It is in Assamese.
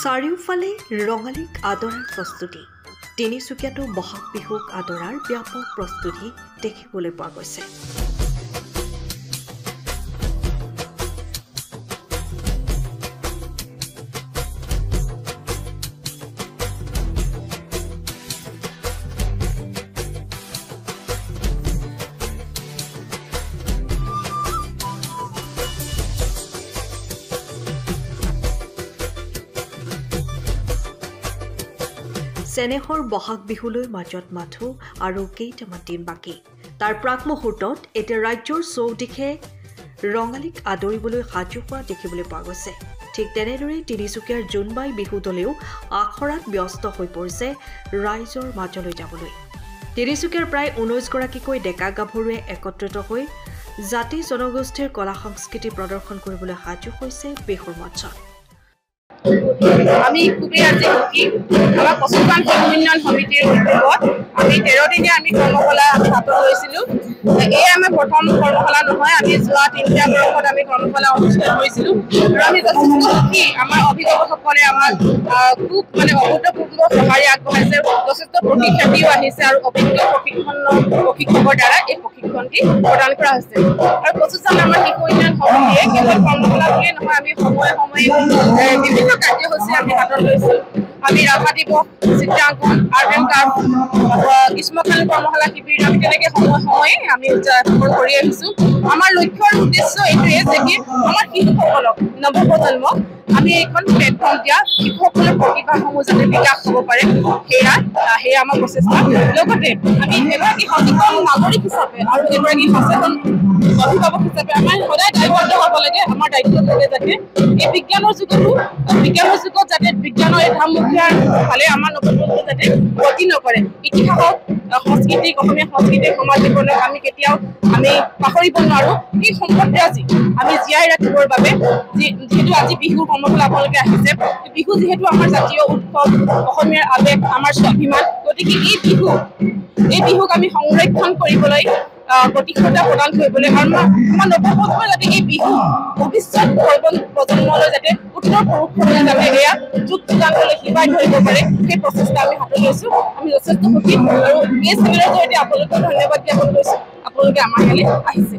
চাৰিওফালে ৰঙালীক আদৰাৰ প্ৰস্তুতি তিনিচুকীয়াতো বহাগ বিহুক আদৰাৰ ব্যাপক প্ৰস্তুতি দেখিবলৈ পোৱা গৈছে। চেনেহৰ বহাগ বিহুলৈ মাজত মাথো আৰু কেইটামান দিন বাকী। তাৰ প্ৰাক মুহূৰ্তত এতিয়া ৰাজ্যৰ চৌদিশে ৰঙালীক আদৰিবলৈ সাজু হোৱা দেখিবলৈ পোৱা গৈছে। ঠিক তেনেদৰে তিনিচুকীয়াৰ জোনবাই বিহু দলেও আখৰাত ব্যস্ত হৈ পৰিছে ৰাইজৰ মাজলৈ যাবলৈ। তিনিচুকীয়াৰ প্ৰায় 19 গৰাকীকৈ ডেকা গাভৰুৱে একত্ৰিত হৈ জাতি জনগোষ্ঠীৰ কলা সংস্কৃতি প্ৰদৰ্শন কৰিবলৈ সাজু হৈছে বিহুৰ মঞ্চত। আমি খুবই আজি সুখী আমাৰ পশুপালন উন্নয়ন সমিতিৰ উদ্যোগত আমি 13 দিনীয়া আমি কৰ্মশালা হাতত লৈছিলোঁ। এই আমাৰ প্ৰথম কৰ্মশালা নহয়, আমি যোৱা 3টা বৰ্ষত আমি কৰ্মশালা অনুষ্ঠিত কৰিছিলোঁ আৰু আমি যথেষ্ট সুখী। আমাৰ অভিভাৱকসকলে আমাৰ খুব অভূতপূৰ্ব সঁহাৰি আগবঢ়াইছে, যথেষ্ট প্ৰশিক্ষাৰ্থীও আহিছে আৰু অভিজ্ঞ প্ৰশিক্ষকৰ দ্বাৰা এই প্ৰশিক্ষণটি প্ৰদান কৰা হৈছে। আৰু পশুপালন আমাৰ শিশু উন্নয়ন সমিতিয়ে কেৱল কৰ্মশালা বুলিয়ে নহয়, আমি সময়ে সময়ে বিভিন্ন কাৰ্যসূচী আমি হাতত লৈছোঁ। আমি ৰাভা দিৱস, চিত্ৰাংকন, আৰ্ট এণ্ড ক্ৰাফ্ট, গ্ৰীষ্মকালীন কৰ্মশালা শিবিৰ আমি তেনেকৈ সময়ে সময়ে আমি উদযাপন কৰি আহিছোঁ। আমাৰ লক্ষ্য আৰু উদ্দেশ্য এইটোৱে যে কি আমাৰ শিশুসকলক, নৱপ্ৰজন্মক আমি এইখন প্লেটফৰ্ম দিয়া, শিশুসকলৰ প্ৰতিভাসমূহ যাতে বিকাশ হ'ব পাৰে, সেয়া আমাৰ প্ৰচেষ্টা। লগতে আমি এগৰাকী সচেতন নাগৰিক হিচাপে আৰু এগৰাকী সচেতন অভিভাৱক হিচাপে আমাৰ সদায় দায়বদ্ধ হ'ব লাগে। আমাৰ দায়িত্ব থাকে যাতে এই বিজ্ঞানৰ যুগত যাতে বিজ্ঞানৰ এই ধামুখীয়াৰ ফালে আমাৰ নৱপ্ৰজন্ম যাতে গতি নকৰে। ইতিহাসক, সংস্কৃতিক, অসমীয়া সংস্কৃতিক, সমাজ জীৱনক আমি কেতিয়াও পাহৰিব নোৱাৰোঁ। সেই সম্পদৰাজি আমি জীয়াই ৰাখিবৰ বাবে যিহেতু আজি বিহুৰ কৰ্মশালা আপোনালোকে আহিছে, বিহু যিহেতু আমাৰ জাতীয় উৎসৱ, অসমীয়াৰ আৱেগ, আমাৰ স্বাভিমান, গতিকে এই বিহুক আমি সংৰক্ষণ কৰিবলৈ, প্ৰতিষ্ঠা প্ৰদান কৰিবলৈ আৰু আমাৰ নৱপ্ৰজন্মই যাতে এই বিহু ভৱিষ্যত প্ৰজন্মলৈ যাতে উত্তৰ পৰোক্ষলৈ যাতে এয়া যুগ যুগান্তলৈ শিপাই ধৰিব পাৰে, সেই প্ৰচেষ্টা আমি হাতত লৈছোঁ। আমি যথেষ্ট সুখী আৰু এই চেনেলৰ জৰিয়তে আপোনালোকক ধন্যবাদ জ্ঞাপন কৰিছোঁ, আপোনালোকে আমাৰ ইয়ালৈ আহিছে।